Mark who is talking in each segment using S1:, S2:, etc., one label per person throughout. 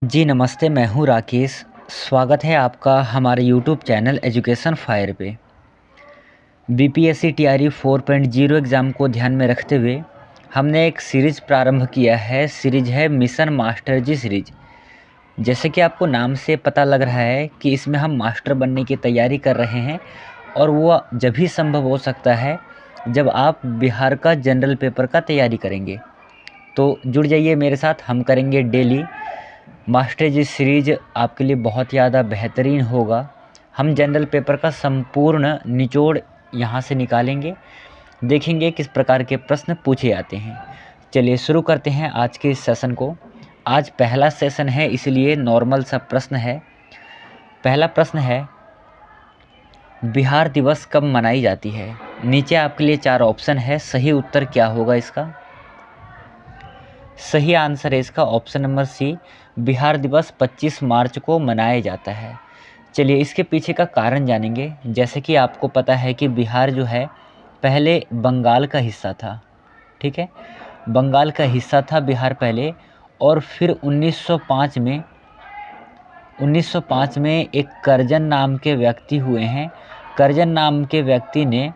S1: जी नमस्ते, मैं हूँ राकेश। स्वागत है आपका हमारे यूट्यूब चैनल एजुकेशन फायर पे। बीपीएससी टीआरई 4.0 एग्ज़ाम को ध्यान में रखते हुए हमने एक सीरीज़ प्रारंभ किया है। सीरीज़ है मिशन मास्टर जी सीरीज़। जैसे कि आपको नाम से पता लग रहा है कि इसमें हम मास्टर बनने की तैयारी कर रहे हैं और वो जब भी संभव हो सकता है जब आप बिहार का जनरल पेपर का तैयारी करेंगे। तो जुड़ जाइए मेरे साथ, हम करेंगे डेली मास्टर जी सीरीज़। आपके लिए बहुत ज़्यादा बेहतरीन होगा। हम जनरल पेपर का संपूर्ण निचोड़ यहाँ से निकालेंगे, देखेंगे किस प्रकार के प्रश्न पूछे जाते हैं। चलिए शुरू करते हैं आज के इस सेशन को। आज पहला सेशन है इसलिए नॉर्मल सा प्रश्न है। पहला प्रश्न है, बिहार दिवस कब मनाई जाती है? नीचे आपके लिए 4 ऑप्शन है, सही उत्तर क्या होगा इसका? सही आंसर है इसका ऑप्शन नंबर सी, बिहार दिवस 25 मार्च को मनाया जाता है। चलिए इसके पीछे का कारण जानेंगे। जैसे कि आपको पता है कि बिहार जो है पहले बंगाल का हिस्सा था, ठीक है? बंगाल का हिस्सा था बिहार पहले, और फिर 1905 में एक करजन नाम के व्यक्ति हुए हैं। करजन नाम के व्यक्ति ने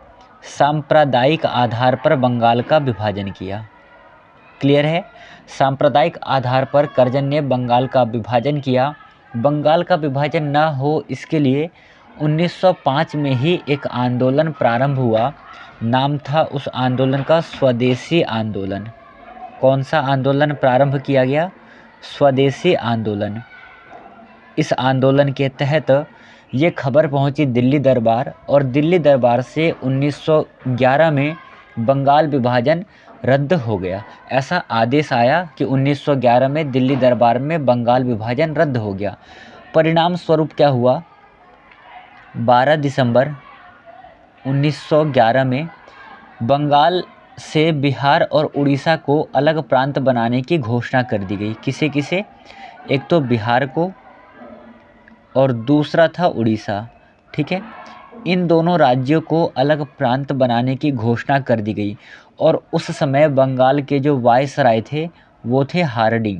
S1: सांप्रदायिक आधार पर बंगाल का विभाजन किया। क्लियर है? सांप्रदायिक आधार पर करजन ने बंगाल का विभाजन किया। बंगाल का विभाजन ना हो इसके लिए 1905 में ही एक आंदोलन प्रारंभ हुआ। नाम था उस आंदोलन का स्वदेशी आंदोलन। कौन सा आंदोलन प्रारंभ किया गया? स्वदेशी आंदोलन। इस आंदोलन के तहत ये खबर पहुंची दिल्ली दरबार, और दिल्ली दरबार से 1911 में बंगाल विभाजन रद्द हो गया। ऐसा आदेश आया कि 1911 में दिल्ली दरबार में बंगाल विभाजन रद्द हो गया। परिणाम स्वरूप क्या हुआ? 12 दिसंबर 1911 में बंगाल से बिहार और उड़ीसा को अलग प्रांत बनाने की घोषणा कर दी गई। किसे किसे? एक तो बिहार को और दूसरा था उड़ीसा, ठीक है? इन दोनों राज्यों को अलग प्रांत बनाने की घोषणा कर दी गई। और उस समय बंगाल के जो वायसराय थे वो थे हार्डिंग,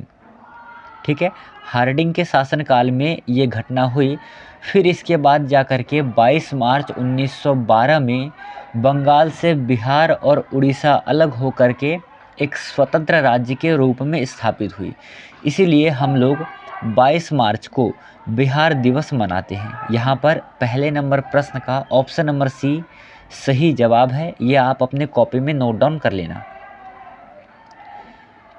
S1: ठीक है? हार्डिंग के शासनकाल में ये घटना हुई। फिर इसके बाद जाकर के 22 मार्च 1912 में बंगाल से बिहार और उड़ीसा अलग होकर के एक स्वतंत्र राज्य के रूप में स्थापित हुई। इसीलिए हम लोग 22 मार्च को बिहार दिवस मनाते हैं। यहाँ पर पहले नंबर प्रश्न का ऑप्शन नंबर सी सही जवाब है। ये आप अपने कॉपी में नोट डाउन कर लेना।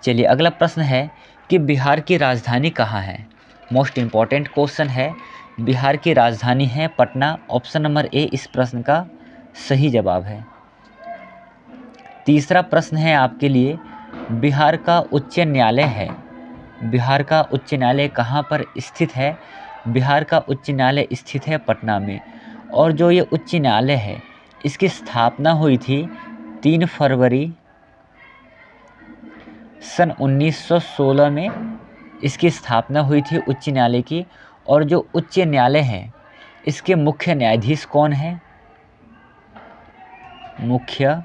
S1: चलिए अगला प्रश्न है कि बिहार की राजधानी कहाँ है? मोस्ट इम्पॉर्टेंट क्वेश्चन है। बिहार की राजधानी है पटना। ऑप्शन नंबर ए इस प्रश्न का सही जवाब है। तीसरा प्रश्न है आपके लिए, बिहार का उच्च न्यायालय है। बिहार का उच्च न्यायालय कहाँ पर स्थित है? बिहार का उच्च न्यायालय स्थित है पटना में। और जो ये उच्च न्यायालय है इसकी स्थापना हुई थी 3 फरवरी सन 1916 में इसकी स्थापना हुई थी उच्च न्यायालय की। और जो उच्च न्यायालय है इसके मुख्य न्यायाधीश कौन है? मुख्य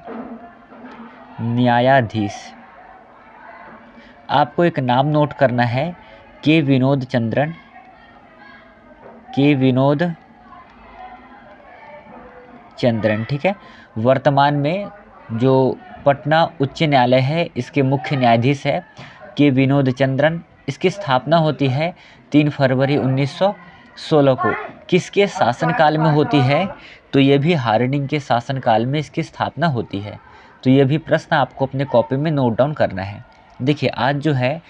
S1: न्यायाधीश आपको एक नाम नोट करना है, के विनोद चंद्रन। के विनोद चंद्रन, ठीक है? वर्तमान में जो पटना उच्च न्यायालय है इसके मुख्य न्यायाधीश है के विनोद चंद्रन। इसकी स्थापना होती है 3 फरवरी 1916 को। किसके शासनकाल में होती है? तो ये भी हार्डिंग के शासनकाल में इसकी स्थापना होती है। तो ये भी प्रश्न आपको अपने कॉपी में नोट डाउन करना है। देखिए आज जो है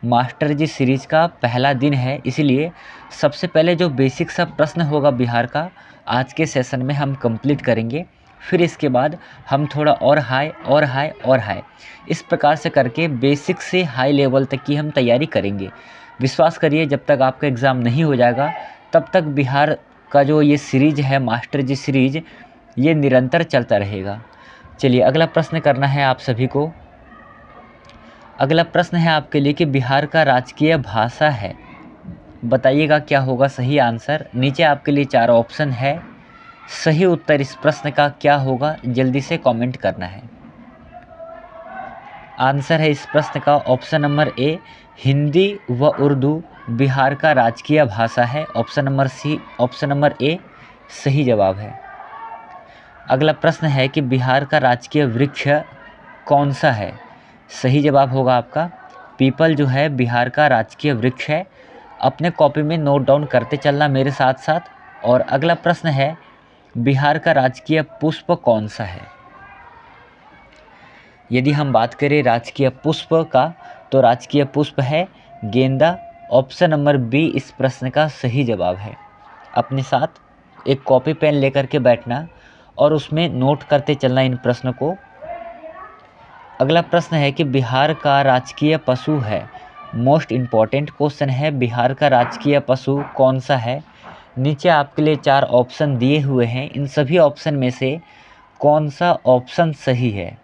S1: मास्टर जी सीरीज़ का पहला दिन है, इसीलिए सबसे पहले जो बेसिक सा प्रश्न होगा बिहार का आज के सेशन में हम कंप्लीट करेंगे। फिर इसके बाद हम थोड़ा और हाई और हाई और हाई, इस प्रकार से करके बेसिक से हाई लेवल तक की हम तैयारी करेंगे। विश्वास करिए जब तक आपका एग्ज़ाम नहीं हो जाएगा तब तक बिहार का जो ये सीरीज़ है मास्टर जी सीरीज़ ये निरंतर चलता रहेगा। चलिए अगला प्रश्न करना है आप सभी को। अगला प्रश्न है आपके लिए कि बिहार का राजकीय भाषा है। बताइएगा क्या होगा सही आंसर। नीचे आपके लिए 4 ऑप्शन है। सही उत्तर इस प्रश्न का क्या होगा जल्दी से कमेंट करना है। आंसर है इस प्रश्न का ऑप्शन नंबर ए, हिंदी व उर्दू बिहार का राजकीय भाषा है। Option number C, option number A सही जवाब है। अगला प्रश्न है कि बिहार का राजकीय वृक्ष कौन सा है? सही जवाब होगा आपका पीपल जो है बिहार का राजकीय वृक्ष है। अपने कॉपी में नोट डाउन करते चलना मेरे साथ साथ। और अगला प्रश्न है बिहार का राजकीय पुष्प कौन सा है? यदि हम बात करें राजकीय पुष्प का तो राजकीय पुष्प है गेंदा। ऑप्शन नंबर बी इस प्रश्न का सही जवाब है। अपने साथ एक कॉपी पेन लेकर के बैठना और उसमें नोट करते चलना इन प्रश्नों को। अगला प्रश्न है कि बिहार का राजकीय पशु है। मोस्ट इम्पॉर्टेंट क्वेश्चन है, बिहार का राजकीय पशु कौन सा है? नीचे आपके लिए 4 ऑप्शन दिए हुए हैं। इन सभी ऑप्शन में से कौन सा ऑप्शन सही है?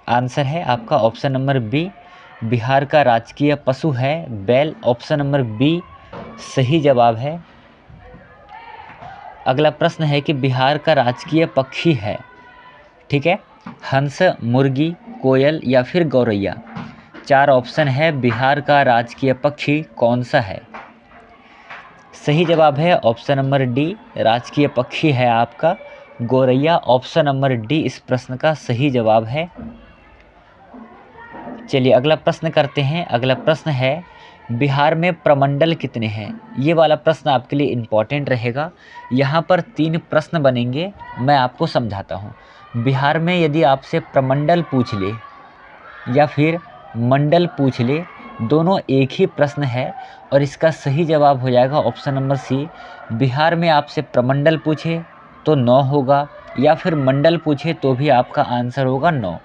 S1: आंसर है आपका ऑप्शन नंबर बी, बिहार का राजकीय पशु है बैल। ऑप्शन नंबर बी सही जवाब है। अगला प्रश्न है कि बिहार का राजकीय पक्षी है, ठीक है, हंस, मुर्गी, कोयल या फिर गौरैया। 4 ऑप्शन है, बिहार का राजकीय पक्षी कौन सा है? सही जवाब है ऑप्शन नंबर डी, राजकीय पक्षी है आपका गौरैया। ऑप्शन नंबर डी इस प्रश्न का सही जवाब है। चलिए अगला प्रश्न करते हैं। अगला प्रश्न है बिहार में प्रमंडल कितने हैं? ये वाला प्रश्न आपके लिए इम्पॉर्टेंट रहेगा। यहाँ पर 3 प्रश्न बनेंगे, मैं आपको समझाता हूँ। बिहार में यदि आपसे प्रमंडल पूछ ले या फिर मंडल पूछ ले, दोनों एक ही प्रश्न है और इसका सही जवाब हो जाएगा ऑप्शन नंबर सी। बिहार में आपसे प्रमंडल पूछे तो 9 होगा या फिर मंडल पूछे तो भी आपका आंसर होगा 9।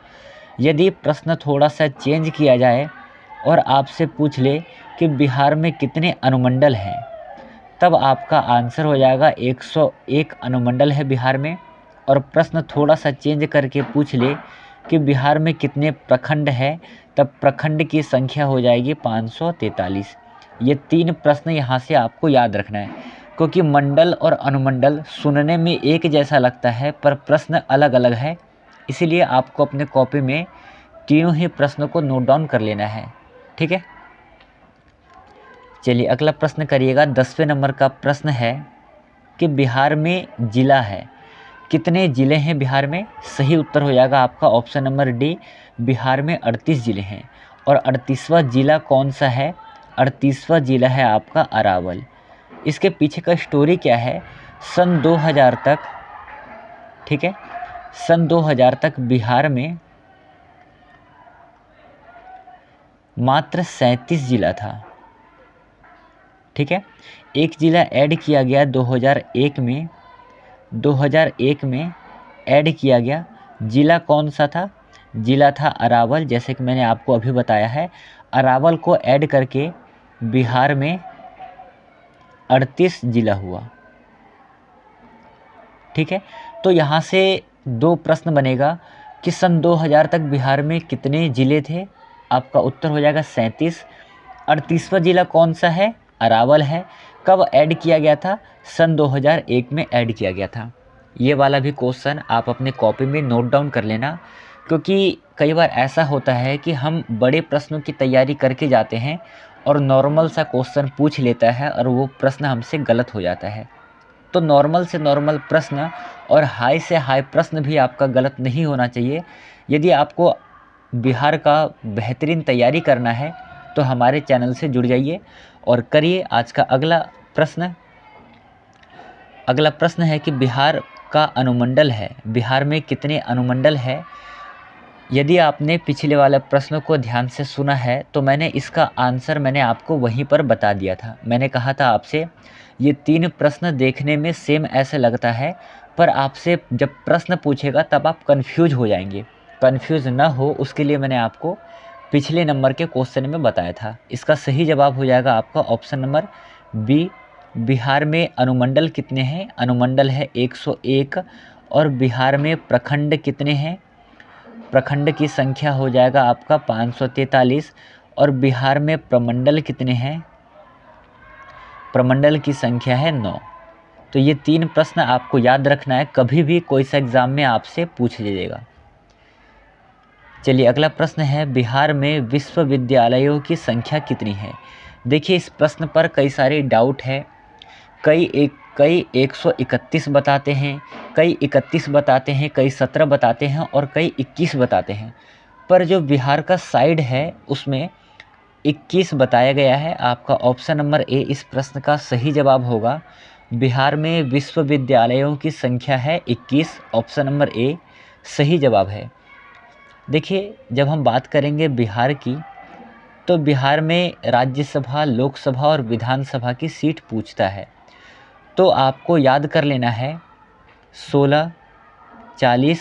S1: यदि प्रश्न थोड़ा सा चेंज किया जाए और आपसे पूछ ले कि बिहार में कितने अनुमंडल हैं, तब आपका आंसर हो जाएगा 101 अनुमंडल है बिहार में। और प्रश्न थोड़ा सा चेंज करके पूछ ले कि बिहार में कितने प्रखंड हैं, तब प्रखंड की संख्या हो जाएगी 543। ये 3 प्रश्न यहाँ से आपको याद रखना है, क्योंकि मंडल और अनुमंडल सुनने में एक जैसा लगता है पर प्रश्न अलग अलग है। इसीलिए आपको अपने कॉपी में तीनों ही प्रश्नों को नोट डाउन कर लेना है, ठीक है। चलिए अगला प्रश्न करिएगा। 10वें नंबर का प्रश्न है कि बिहार में जिला है, कितने ज़िले हैं बिहार में? सही उत्तर हो जाएगा आपका ऑप्शन नंबर डी, बिहार में 38 ज़िले हैं। और 38वां ज़िला कौन सा है? 38वां ज़िला है आपका अरावल। इसके पीछे का स्टोरी क्या है? सन 2000 तक, ठीक है, सन 2000 तक बिहार में मात्र 37 ज़िला था, ठीक है। एक ज़िला ऐड किया गया 2001 में, 2001 में ऐड किया गया। ज़िला कौन सा था? ज़िला था अरावल, जैसे कि मैंने आपको अभी बताया है। अरावल को ऐड करके बिहार में 38 ज़िला हुआ, ठीक है। तो यहाँ से 2 प्रश्न बनेगा कि सन 2000 तक बिहार में कितने ज़िले थे? आपका उत्तर हो जाएगा 37। 38वां ज़िला कौन सा है? अरावल है। कब ऐड किया गया था? सन 2001 में ऐड किया गया था। ये वाला भी क्वेश्चन आप अपने कॉपी में नोट डाउन कर लेना, क्योंकि कई बार ऐसा होता है कि हम बड़े प्रश्नों की तैयारी करके जाते हैं और नॉर्मल सा क्वेश्चन पूछ लेता है और वो प्रश्न हमसे गलत हो जाता है। तो नॉर्मल से नॉर्मल प्रश्न और हाई से हाई प्रश्न भी आपका गलत नहीं होना चाहिए। यदि आपको बिहार का बेहतरीन तैयारी करना है तो हमारे चैनल से जुड़ जाइए और करिए आज का अगला प्रश्न। अगला प्रश्न है कि बिहार का अनुमंडल है, बिहार में कितने अनुमंडल है? यदि आपने पिछले वाले प्रश्नों को ध्यान से सुना है तो मैंने इसका आंसर आपको वहीं पर बता दिया था। मैंने कहा था आपसे ये 3 प्रश्न देखने में सेम ऐसे लगता है, पर आपसे जब प्रश्न पूछेगा तब आप कंफ्यूज हो जाएंगे। कंफ्यूज ना हो उसके लिए मैंने आपको पिछले नंबर के क्वेश्चन में बताया था। इसका सही जवाब हो जाएगा आपका ऑप्शन नंबर बी, बिहार में अनुमंडल कितने हैं? अनुमंडल है 101। और बिहार में प्रखंड कितने हैं? प्रखंड की संख्या हो जाएगा आपका 543। और बिहार में प्रमंडल कितने हैं? प्रमंडल की संख्या है 9। तो ये 3 प्रश्न आपको याद रखना है, कभी भी कोई सा एग्ज़ाम में आपसे पूछ लीजिएगा। चलिए अगला प्रश्न है, बिहार में विश्वविद्यालयों की संख्या कितनी है? देखिए इस प्रश्न पर कई सारे डाउट है। कई 131 बताते हैं, कई 31 बताते हैं, कई 17 बताते हैं और कई 21 बताते हैं। पर जो बिहार का साइड है उसमें 21 बताया गया है। आपका ऑप्शन नंबर ए इस प्रश्न का सही जवाब होगा। बिहार में विश्वविद्यालयों की संख्या है 21, ऑप्शन नंबर ए सही जवाब है। देखिए जब हम बात करेंगे बिहार की, तो बिहार में राज्यसभा, लोकसभा और विधानसभा की सीट पूछता है। तो आपको याद कर लेना है 16, 40,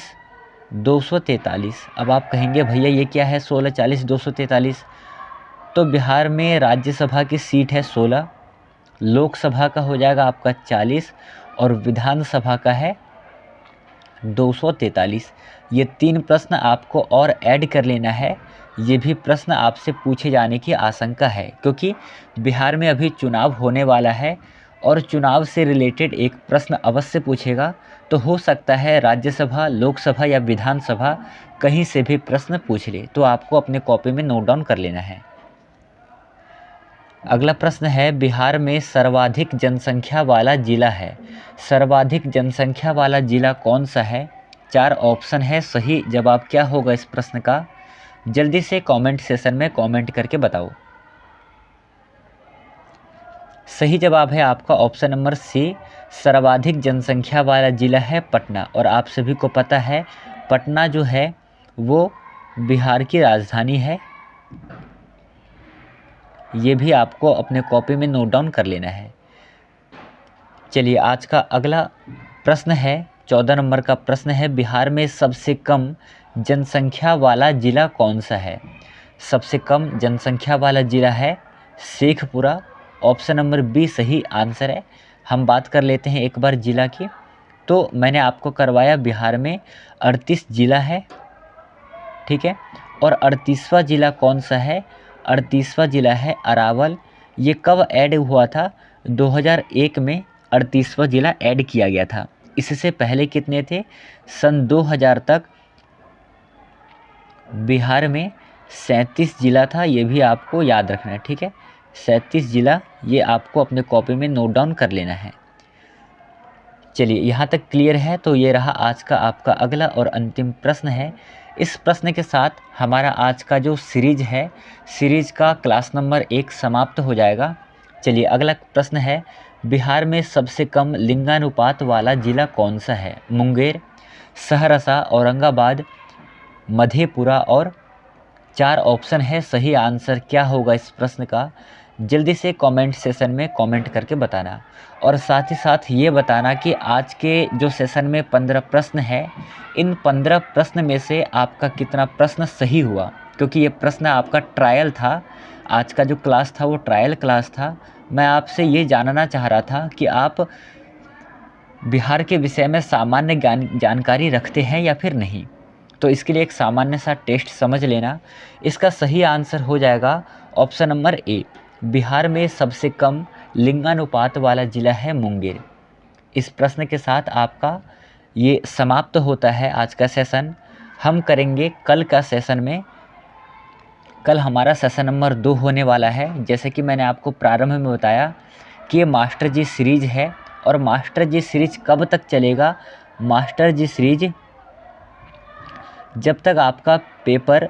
S1: 243। अब आप कहेंगे भैया ये क्या है 16, 40, 243? तो बिहार में राज्यसभा की सीट है 16, लोकसभा का हो जाएगा आपका 40 और विधानसभा का है 243। ये 3 प्रश्न आपको और ऐड कर लेना है। ये भी प्रश्न आपसे पूछे जाने की आशंका है, क्योंकि बिहार में अभी चुनाव होने वाला है और चुनाव से रिलेटेड एक प्रश्न अवश्य पूछेगा। तो हो सकता है राज्यसभा, लोकसभा या विधानसभा कहीं से भी प्रश्न पूछ ले, तो आपको अपने कॉपी में नोट डाउन कर लेना है। अगला प्रश्न है, बिहार में सर्वाधिक जनसंख्या वाला जिला है। सर्वाधिक जनसंख्या वाला जिला कौन सा है? 4 ऑप्शन है, सही जवाब क्या होगा इस प्रश्न का? जल्दी से कमेंट सेशन में कमेंट करके बताओ। सही जवाब है आपका ऑप्शन नंबर सी, सर्वाधिक जनसंख्या वाला जिला है पटना। और आप सभी को पता है पटना जो है वो बिहार की राजधानी है। ये भी आपको अपने कॉपी में नोट डाउन कर लेना है। चलिए आज का अगला प्रश्न है, 14 नंबर का प्रश्न है, बिहार में सबसे कम जनसंख्या वाला जिला कौन सा है? सबसे कम जनसंख्या वाला जिला है शेखपुरा, ऑप्शन नंबर बी सही आंसर है। हम बात कर लेते हैं एक बार जिला की। तो मैंने आपको करवाया बिहार में 38 जिला है, ठीक है। और 38वां जिला कौन सा है? 38वां जिला है अरावल। ये कब ऐड हुआ था? 2001 में 38वां जिला ऐड किया गया था। इससे पहले कितने थे? सन 2000 तक बिहार में 37 जिला था। ये भी आपको याद रखना है, ठीक है। 37 जिला, ये आपको अपने कॉपी में नोट डाउन कर लेना है। चलिए यहाँ तक क्लियर है। तो ये रहा आज का आपका अगला और अंतिम प्रश्न है। इस प्रश्न के साथ हमारा आज का जो सीरीज है, सीरीज का क्लास नंबर 1 समाप्त हो जाएगा। चलिए अगला प्रश्न है, बिहार में सबसे कम लिंगानुपात वाला जिला कौन सा है? मुंगेर, सहरसा, औरंगाबाद, मधेपुरा और 4 ऑप्शन है। सही आंसर क्या होगा इस प्रश्न का? जल्दी से कमेंट सेशन में कमेंट करके बताना। और साथ ही साथ ये बताना कि आज के जो सेशन में 15 प्रश्न है, इन 15 प्रश्न में से आपका कितना प्रश्न सही हुआ, क्योंकि ये प्रश्न आपका ट्रायल था। आज का जो क्लास था वो ट्रायल क्लास था। मैं आपसे ये जानना चाह रहा था कि आप बिहार के विषय में सामान्य जानकारी रखते हैं या फिर नहीं। तो इसके लिए एक सामान्य सा टेस्ट समझ लेना। इसका सही आंसर हो जाएगा ऑप्शन नंबर ए, बिहार में सबसे कम लिंगानुपात वाला जिला है मुंगेर। इस प्रश्न के साथ आपका ये समाप्त होता है आज का सेशन। हम करेंगे कल का सेशन में। कल हमारा सेशन नंबर 2 होने वाला है। जैसे कि मैंने आपको प्रारंभ में बताया कि ये मास्टर जी सीरीज है। और मास्टर जी सीरीज कब तक चलेगा? मास्टर जी सीरीज जब तक आपका पेपर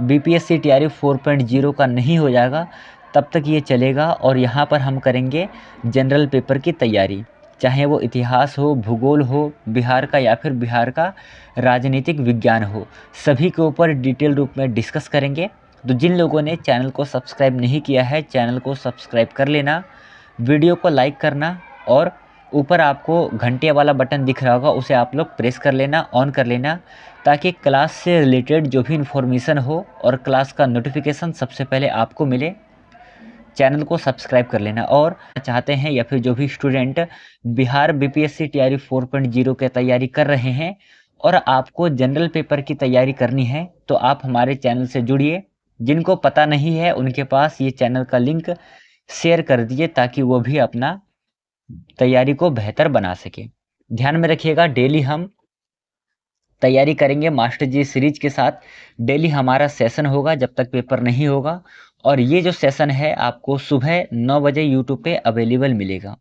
S1: बीपीएससी टीआरई 4.0 का नहीं हो जाएगा तब तक ये चलेगा। और यहाँ पर हम करेंगे जनरल पेपर की तैयारी, चाहे वो इतिहास हो, भूगोल हो बिहार का, या फिर बिहार का राजनीतिक विज्ञान हो, सभी के ऊपर डिटेल रूप में डिस्कस करेंगे। तो जिन लोगों ने चैनल को सब्सक्राइब नहीं किया है, चैनल को सब्सक्राइब कर लेना, वीडियो को लाइक करना और ऊपर आपको घंटे वाला बटन दिख रहा होगा, उसे आप लोग प्रेस कर लेना, ऑन कर लेना, ताकि क्लास से रिलेटेड जो भी इन्फॉर्मेशन हो और क्लास का नोटिफिकेशन सबसे पहले आपको मिले। चैनल को सब्सक्राइब कर लेना। और चाहते हैं या फिर जो भी स्टूडेंट बिहार बीपीएससी टीआरई 4.0 की तैयारी कर रहे हैं और आपको जनरल पेपर की तैयारी करनी है, तो आप हमारे चैनल से जुड़िए। जिनको पता नहीं है उनके पास ये चैनल का लिंक शेयर कर दीजिए, ताकि वो भी अपना तैयारी को बेहतर बना सके। ध्यान में रखिएगा, डेली हम तैयारी करेंगे मास्टर जी सीरीज के साथ। डेली हमारा सेशन होगा जब तक पेपर नहीं होगा, और ये जो सेशन है आपको सुबह 9 बजे यूट्यूब पे अवेलेबल मिलेगा।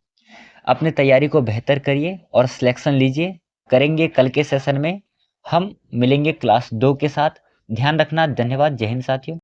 S1: अपनी तैयारी को बेहतर करिए और सिलेक्शन लीजिए। करेंगे कल के सेशन में, हम मिलेंगे क्लास 2 के साथ। ध्यान रखना। धन्यवाद। जय हिंद साथियों।